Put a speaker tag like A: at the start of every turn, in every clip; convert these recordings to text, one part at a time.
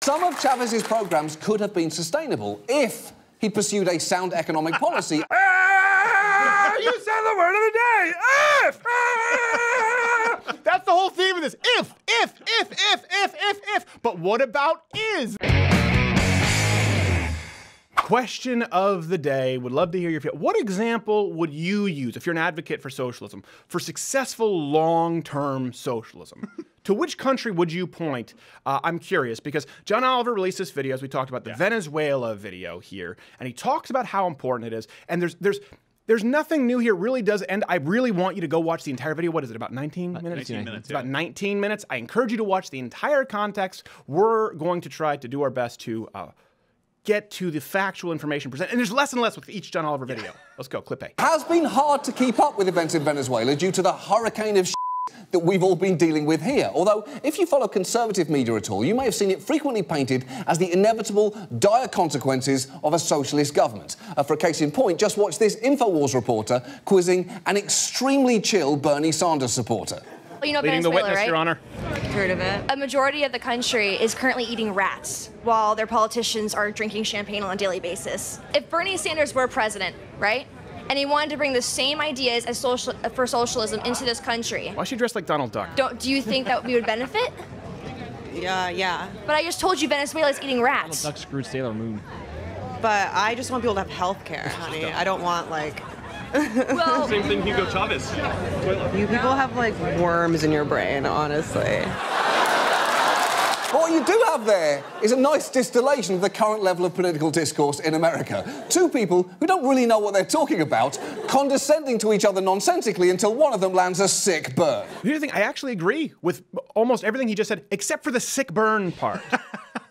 A: Some of Chavez's programs could have been sustainable if he pursued a sound economic policy.
B: You said the word of the day! If! That's the whole theme of this. If. But what about is? Question of the day. Would love to hear your feedback. What example would you use if you're an advocate for socialism, for successful long-term socialism? To which country would you point? I'm curious because John Oliver released this video, as we talked about, the Venezuela video here, and he talks about how important it is. And there's nothing new here. It really does. And I really want you to go watch the entire video. What is it, about 19 minutes?
C: 19 minutes,
B: It's about 19 minutes. I encourage you to watch the entire context. We're going to try to do our best to get to the factual information presented. And there's less and less with each John Oliver video. Let's go, clip A.
A: Has been hard to keep up with events in Venezuela due to the hurricane of that we've all been dealing with here. Although, if you follow conservative media at all, you may have seen it frequently painted as the inevitable dire consequences of a socialist government. For a case in point, just watch this InfoWars reporter quizzing an extremely chill Bernie Sanders supporter.
D: You know
B: Leading
D: Venezuela,
B: the witness,
D: right?
B: Your Honor.
D: Heard of it. A majority of the country is currently eating rats, while their politicians are drinking champagne on a daily basis. If Bernie Sanders were president, right, and he wanted to bring the same ideas as for socialism into this country,
B: Why is she dressed like Donald Duck?
D: do you think that we would benefit?
E: Yeah.
D: But I just told you Venezuela is eating rats.
C: Donald Duck screwed Sailor Moon.
E: But I just want people to have health care, honey. I don't want, like...
D: Well,
C: Same thing Hugo Chavez.
E: You people have, like, worms in your brain, honestly.
A: What you do have there is a nice distillation of the current level of political discourse in America. Two people who don't really know what they're talking about, condescending to each other nonsensically until one of them lands a sick burn.
B: Here's the thing, I actually agree with almost everything he just said, except for the sick burn part.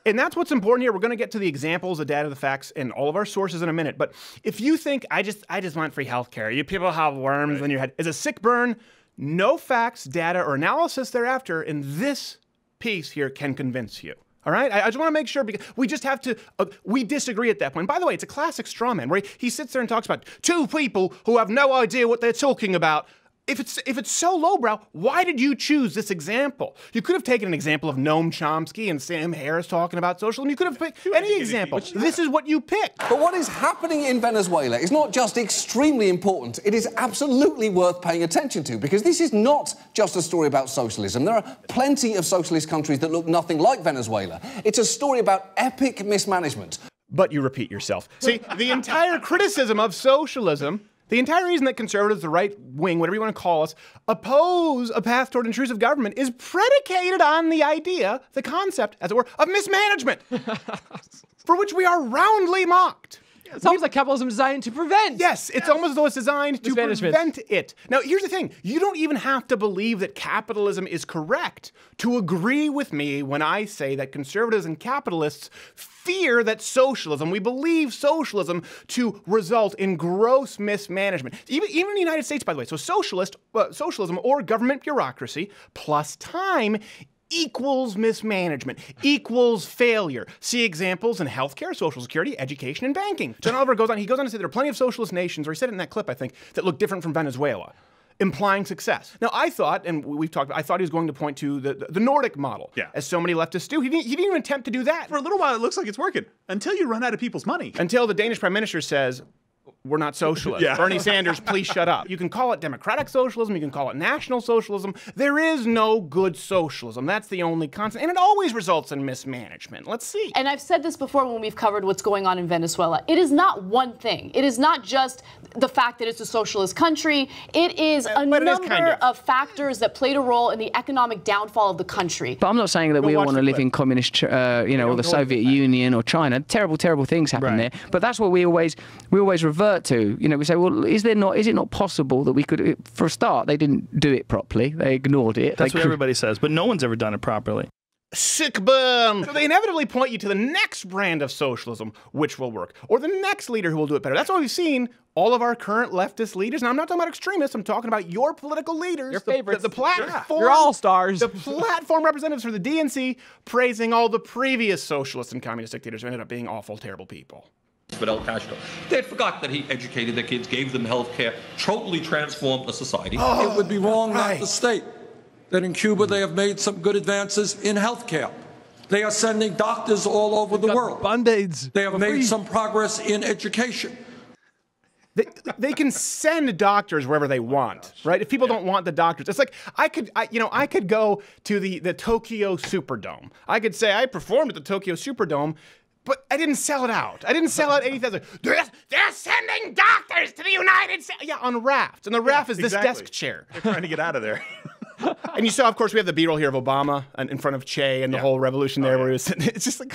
B: And that's what's important here. We're going to get to the examples, the data, the facts, and all of our sources in a minute. But if you think, I just want free health care, you people have worms in your head, is a sick burn, no facts, data, or analysis thereafter in this piece here can convince you. All right? I just want to make sure, because we just have to, we disagree at that point. By the way, it's a classic straw man, where he sits there and talks about two people who have no idea what they're talking about. If it's so lowbrow, why did you choose this example? You could have taken an example of Noam Chomsky and Sam Harris talking about socialism. You could have picked any example. This is what you picked.
A: But what is happening in Venezuela is not just extremely important, it is absolutely worth paying attention to, because this is not just a story about socialism. There are plenty of socialist countries that look nothing like Venezuela. It's a story about epic mismanagement.
B: But you repeat yourself. See, the entire criticism of socialism, the entire reason that conservatives, the right wing, whatever you want to call us, oppose a path toward intrusive government is predicated on the idea, the concept, as it were, of mismanagement, for which we are roundly mocked.
C: It's almost like capitalism is designed to prevent.
B: Yes, it's almost as though it's designed to prevent it. Now, here's the thing. You don't even have to believe that capitalism is correct to agree with me when I say that conservatives and capitalists fear that socialism, we believe socialism to result in gross mismanagement. Even in the United States, by the way. So socialism or government bureaucracy plus time equals mismanagement, equals failure. See examples in healthcare, social security, education, and banking. John Oliver goes on to say there are plenty of socialist nations, or he said it in that clip, I think, that look different from Venezuela, implying success. Now, I thought, and we've talked about, I thought he was going to point to the Nordic model, as so many leftists do. He didn't even attempt to do that.
F: For a little while, it looks like it's working, until you run out of people's money.
B: Until the Danish Prime Minister says, we're not socialists. Bernie Sanders, please shut up. You can call it democratic socialism, you can call it national socialism. There is no good socialism. That's the only constant. And it always results in mismanagement. Let's see.
G: And I've said this before when we've covered what's going on in Venezuela. It is not one thing. It is not just the fact that it's a socialist country. It is a number of factors that played a role in the economic downfall of the country.
H: But I'm not saying that we all want to live in communist, or the Soviet Union or China. Terrible, terrible things happen there. But that's what we always revert to. We say, well, is it not possible that we could, for a start, they didn't do it properly. They ignored it.
F: That's what everybody says, but no one's ever done it properly.
B: Sick burn. So they inevitably point you to the next brand of socialism, which will work, or the next leader who will do it better. That's why we've seen all of our current leftist leaders, and I'm not talking about extremists, I'm talking about your political leaders.
C: Your favorites.
B: The platform.
C: Your all-stars.
B: The platform representatives for the DNC praising all the previous socialist and communist dictators who ended up being awful, terrible people.
I: Fidel Castro. They had forgot that he educated their kids, gave them health care, totally transformed the society.
J: It would be wrong not to state that in Cuba they have made some good advances in health care.
I: They are sending doctors all over the world.
C: Band-Aids.
I: They have made some progress in education.
B: They can send doctors wherever they want, right? If people don't want the doctors, it's like I could go to the Tokyo Superdome. I could say I performed at the Tokyo Superdome, but I didn't sell it out. I didn't sell out 80,000. They're sending doctors to the United States. Yeah, on rafts, and the raft is this desk chair.
F: They're trying to get out of there.
B: And you saw, of course, we have the B-roll here of Obama in front of Che and the whole revolution there where he was sitting. It's just like,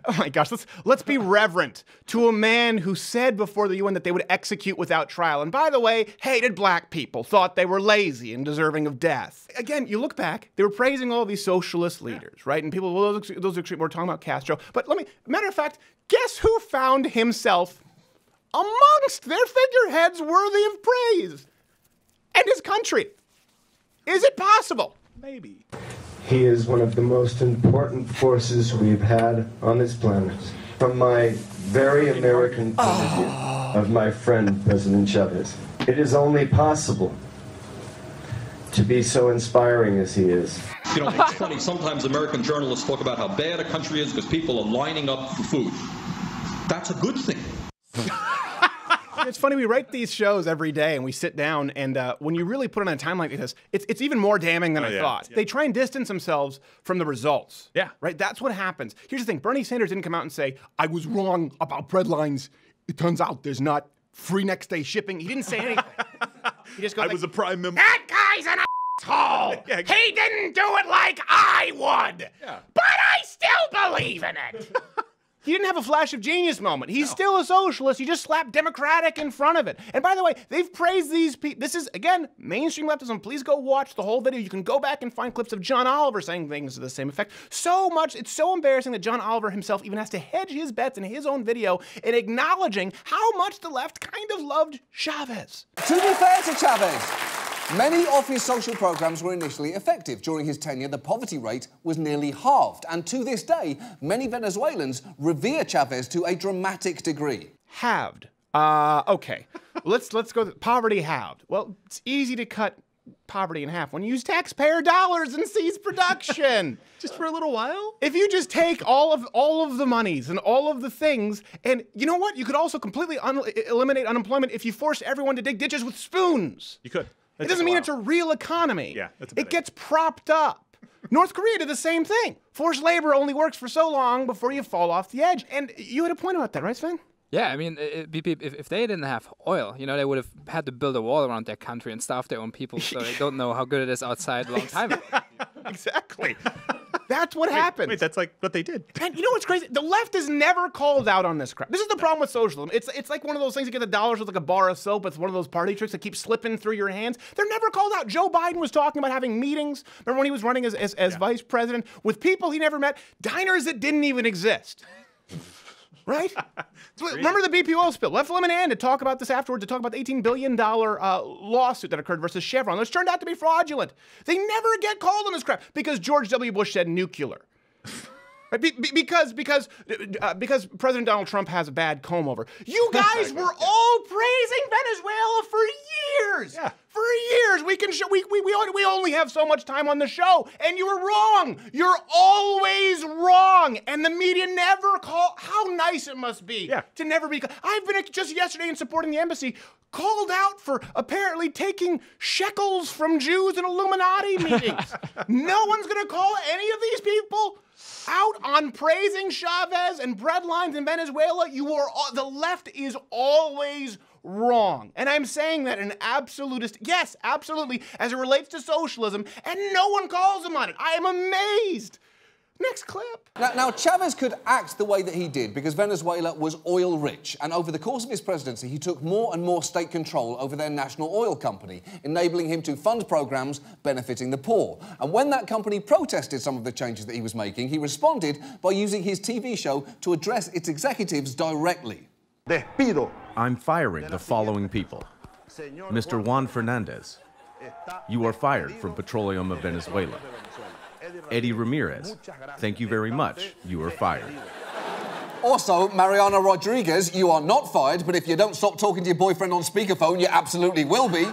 B: oh my gosh, let's be reverent to a man who said before the UN that they would execute without trial. And by the way, hated black people, thought they were lazy and deserving of death. Again, you look back, they were praising all these socialist leaders, right? And people, well, those extreme, we're talking about Castro. But matter of fact, guess who found himself amongst their figureheads worthy of praise? And his country. Is it possible?
F: Maybe.
J: He is one of the most important forces we've had on this planet. From my very American point of view of my friend, President Chavez, it is only possible to be so inspiring as he is.
I: You know, it's funny, sometimes American journalists talk about how bad a country is because people are lining up for food. That's a good thing.
B: It's funny, we write these shows every day and we sit down and when you really put it on a timeline like this, it's even more damning than I thought. Yeah. They try and distance themselves from the results. Yeah. Right? That's what happens. Here's the thing. Bernie Sanders didn't come out and say, I was wrong about bread lines. It turns out there's not free next day shipping. He didn't say anything. He just goes
F: I was a prime member.
B: That guy's an asshole. He didn't do it like I would. Yeah. But I still believe in it. He didn't have a flash of genius moment. He's still a socialist. You just slapped Democratic in front of it. And by the way, they've praised these people. This is, again, mainstream leftism. Please go watch the whole video. You can go back and find clips of John Oliver saying things to the same effect. So much, it's so embarrassing that John Oliver himself even has to hedge his bets in his own video in acknowledging how much the left kind of loved Chavez.
A: To be fair to Chavez, many of his social programs were initially effective. During his tenure, the poverty rate was nearly halved. And to this day, many Venezuelans revere Chavez to a dramatic degree.
B: Halved. Okay. let's go. Poverty halved. Well, it's easy to cut poverty in half when you use taxpayer dollars and cease production.
F: Just for a little while?
B: If you just take all of the monies and all of the things, and you know what? You could also completely eliminate unemployment if you forced everyone to dig ditches with spoons.
F: You could.
B: It doesn't mean it's a real economy.
F: Yeah, that's
B: it gets propped up. North Korea did the same thing. Forced labor only works for so long before you fall off the edge. And you had a point about that, right, Sven?
K: Yeah, I mean, if they didn't have oil, you know, they would have had to build a wall around their country and starve their own people so they don't know how good it is outside a long time ago.
B: Exactly. That's what happened.
F: Wait, that's like what they did.
B: And you know what's crazy? The left is never called out on this crap. This is the problem with socialism. It's like one of those things you get the dollars with like a bar of soap. It's one of those party tricks that keeps slipping through your hands. They're never called out. Joe Biden was talking about having meetings. Remember when he was running as vice president with people he never met, diners that didn't even exist. Right? Remember the BP oil spill? Left Lemon and to talk about this afterwards, to talk about the $18 billion lawsuit that occurred versus Chevron, which turned out to be fraudulent. They never get called on this crap because George W. Bush said nuclear. Because President Donald Trump has a bad comb over. You guys were all praising Venezuela for years. Yeah. For years. We only have so much time on the show, and you were wrong. You're always wrong. And the media never call. How nice it must be to never be. I've been just yesterday in supporting the embassy called out for apparently taking shekels from Jews in Illuminati meetings. No one's going to call any of these people out on praising Chavez and bread lines in Venezuela. The left is always wrong. And I'm saying that in absolutist, yes, absolutely, as it relates to socialism, and no one calls them on it. I am amazed. Next clip.
A: Now, Chavez could act the way that he did because Venezuela was oil rich, and over the course of his presidency, he took more and more state control over their national oil company, enabling him to fund programs benefiting the poor. And when that company protested some of the changes that he was making, he responded by using his TV show to address its executives directly.
L: I'm firing the following people. Mr. Juan Fernandez, you are fired from Petroleum of Venezuela. Eddie Ramirez, thank you very much. You are fired.
A: Also, Mariana Rodriguez, you are not fired, but if you don't stop talking to your boyfriend on speakerphone, you absolutely will be.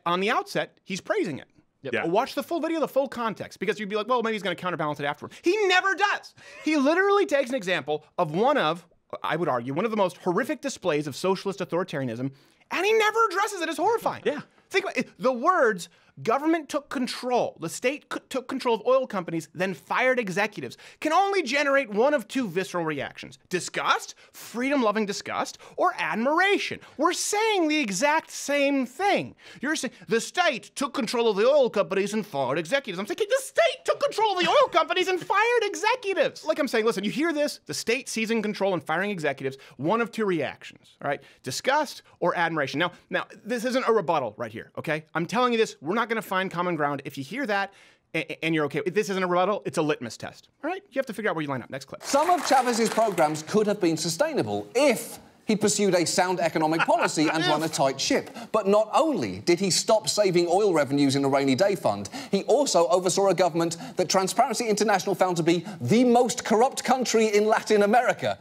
B: On the outset, he's praising it. Yeah. Watch the full video, the full context, because you'd be like, well, maybe he's going to counterbalance it afterward. He never does. He literally takes an example of one of, I would argue, one of the most horrific displays of socialist authoritarianism, and he never addresses it as horrifying. Yeah. Think about it. The words, government took control, the state took control of oil companies, then fired executives, can only generate one of two visceral reactions. Disgust, freedom-loving disgust, or admiration. We're saying the exact same thing. You're saying the state took control of the oil companies and fired executives. I'm thinking the state took control of the oil companies and fired executives. Like I'm saying, listen, you hear this, the state seizing control and firing executives, one of two reactions, all right? Disgust or admiration. Now, this isn't a rebuttal right here, okay? I'm telling you this, we're not going to find common ground. If you hear that and you're okay, if this isn't a rebuttal, it's a litmus test. All right? You have to figure out where you line up. Next clip.
A: Some of Chavez's programs could have been sustainable if he pursued a sound economic policy and run a tight ship. But not only did he stop saving oil revenues in a rainy day fund, he also oversaw a government that Transparency International found to be the most corrupt country in Latin America.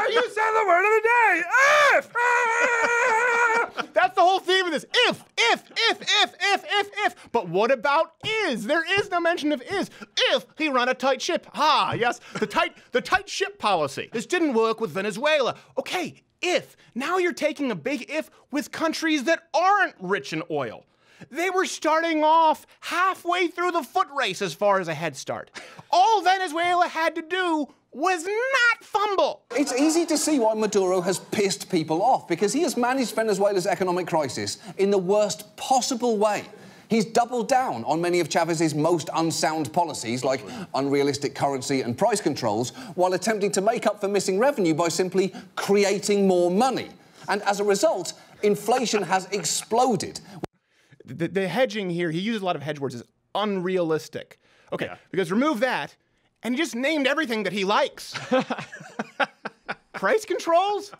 B: You said the word of the day! If! That's the whole theme of this. If. But what about is? There is no mention of is. If he ran a tight ship. Yes, the tight ship policy. This didn't work with Venezuela. Okay, if. Now you're taking a big if with countries that aren't rich in oil. They were starting off halfway through the foot race as far as a head start. All Venezuela had to do was not fumble.
A: It's easy to see why Maduro has pissed people off, because he has managed Venezuela's economic crisis in the worst possible way. He's doubled down on many of Chavez's most unsound policies, like unrealistic currency and price controls, while attempting to make up for missing revenue by simply creating more money. And as a result, inflation has exploded.
B: The hedging here, he uses a lot of hedge words, is unrealistic. Okay, because remove that, and he just named everything that he likes. Price controls?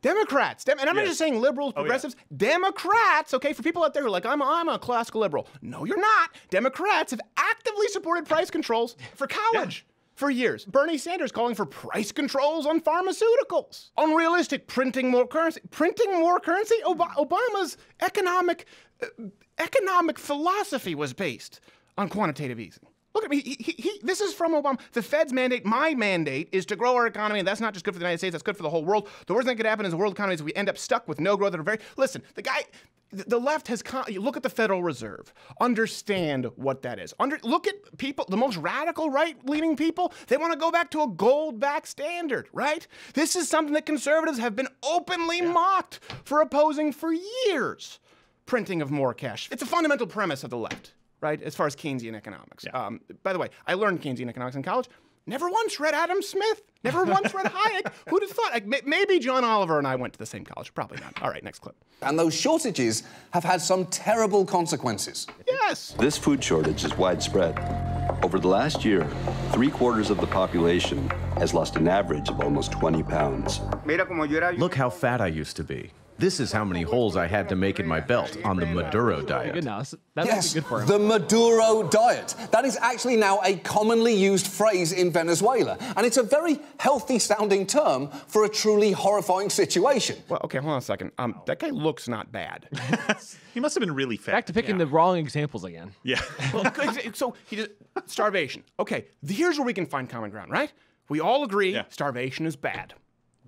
B: Democrats. And I'm not just saying liberals, progressives. Democrats, okay, for people out there who are like, I'm a classical liberal. No, you're not. Democrats have actively supported price controls for college. For years. Bernie Sanders calling for price controls on pharmaceuticals. Unrealistic, printing more currency. Printing more currency? Obama's economic philosophy was based on quantitative easing. Look at me, this is from Obama. The Fed's mandate, my mandate, is to grow our economy, and that's not just good for the United States, that's good for the whole world. The worst thing that could happen in the world economy is we end up stuck with no growth. Listen, the left has, you look at the Federal Reserve, understand what that is. Look at people, the most radical right-leaning people, they want to go back to a gold-backed standard, right? This is something that conservatives have been openly mocked for opposing for years. Printing of more cash. It's a fundamental premise of the left, right, as far as Keynesian economics. By the way, I learned Keynesian economics in college. Never once read Adam Smith. Never once read Hayek. Who'd have thought? Maybe John Oliver and I went to the same college. Probably not. All right, next clip.
A: And those shortages have had some terrible consequences.
B: Yes.
M: This food shortage is widespread. Over the last year, 3/4 of the population has lost an average of almost 20 pounds.
L: Look how fat I used to be. This is how many holes I had to make in my belt on the Maduro diet.
C: Goodness, that would be good for him.
A: The Maduro diet. That is actually now a commonly used phrase in Venezuela. And it's a very healthy-sounding term for a truly horrifying situation.
B: Well, okay, hold on a second. That guy looks not bad.
F: He must have been really fat.
C: Back to picking the wrong examples again.
F: Yeah.
B: Well, so he just, starvation. Okay, here's where we can find common ground, right? We all agree starvation is bad.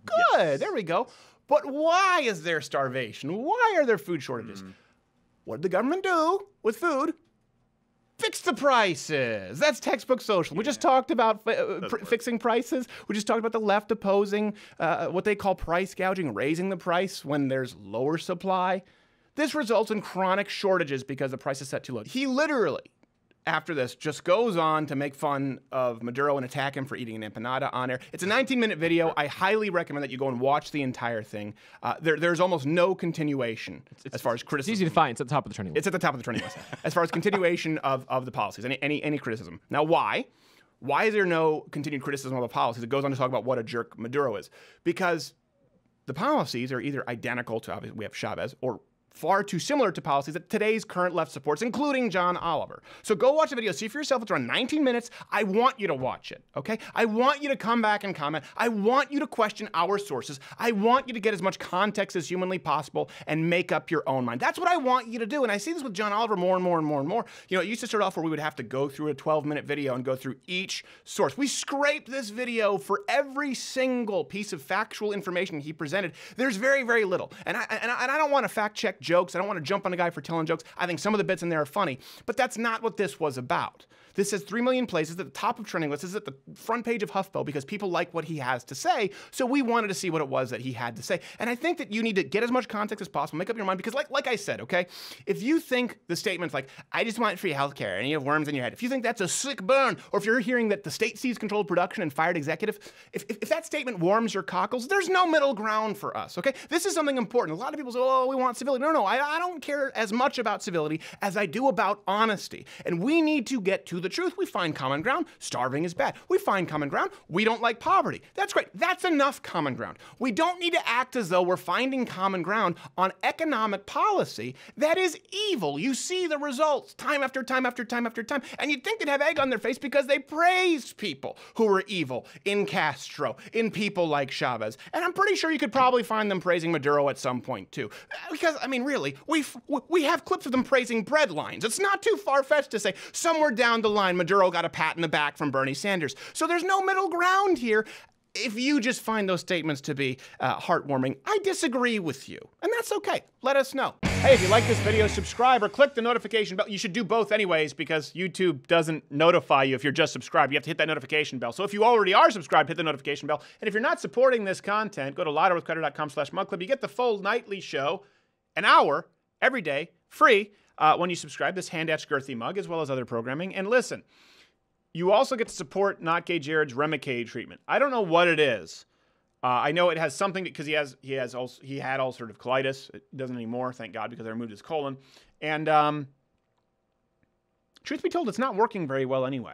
B: Good, there we go. But why is there starvation? Why are there food shortages? What did the government do with food? Fix the prices. That's textbook socialism. We just talked about fixing prices. We just talked about the left opposing what they call price gouging, raising the price when there's lower supply. This results in chronic shortages because the price is set too low. He literally, after this, just goes on to make fun of Maduro and attack him for eating an empanada on air. It's a 19-minute video. I highly recommend that you go and watch the entire thing. There's almost no continuation as far as criticism.
C: It's easy to find. It's at the top of the trending list.
B: It's at the top of the trending list. As far as continuation of the policies, any criticism. Now, why? Why is there no continued criticism of the policies? It goes on to talk about what a jerk Maduro is. Because the policies are either identical to, obviously, we have Chavez, or far too similar to policies that today's current left supports, including John Oliver. So go watch the video, see for yourself. It's around 19 minutes. I want you to watch it, okay? I want you to come back and comment. I want you to question our sources. I want you to get as much context as humanly possible and make up your own mind. That's what I want you to do. And I see this with John Oliver more and more and more and more. You know, it used to start off where we would have to go through a 12-minute video and go through each source. We scraped this video for every single piece of factual information he presented. There's very, very little. And I don't want to fact-check jokes. I don't want to jump on a guy for telling jokes. I think some of the bits in there are funny, but that's not what this was about. This has 3 million plays. It's at the top of trending lists. This is at the front page of HuffPo because people like what he has to say. So we wanted to see what it was that he had to say. And I think that you need to get as much context as possible, make up your mind, because like I said, okay, if you think the statement's like, I just want free healthcare and you have worms in your head, if you think that's a sick burn, or if you're hearing that the state seized controlled production and fired executive, if that statement warms your cockles, there's no middle ground for us, okay? This is something important. A lot of people say, oh, we want civility. No, I don't care as much about civility as I do about honesty. And we need to get to the truth. We find common ground. Starving is bad. We find common ground. We don't like poverty. That's great. That's enough common ground. We don't need to act as though we're finding common ground on economic policy that is evil. You see the results time after time after time after time. And you'd think they'd have egg on their face because they praised people who were evil in Castro, in people like Chavez. And I'm pretty sure you could probably find them praising Maduro at some point too. Because, I mean, really, we have clips of them praising bread lines. It's not too far-fetched to say somewhere down the line, Maduro got a pat in the back from Bernie Sanders. So there's no middle ground here. If you just find those statements to be heartwarming, I disagree with you. And that's okay. Let us know. Hey, if you like this video, subscribe or click the notification bell. You should do both anyways because YouTube doesn't notify you if you're just subscribed. You have to hit that notification bell. So if you already are subscribed, hit the notification bell. And if you're not supporting this content, go to louderwithcreditor.com/mugclub. You get the full nightly show, an hour, every day, free, when you subscribe. This hand-etched girthy mug, as well as other programming. And listen, you also get to support Not Gay Jared's Remicade treatment. I don't know what it is. I know it has something because he had ulcerative colitis. It doesn't anymore, thank God, because I removed his colon. And truth be told, it's not working very well anyway.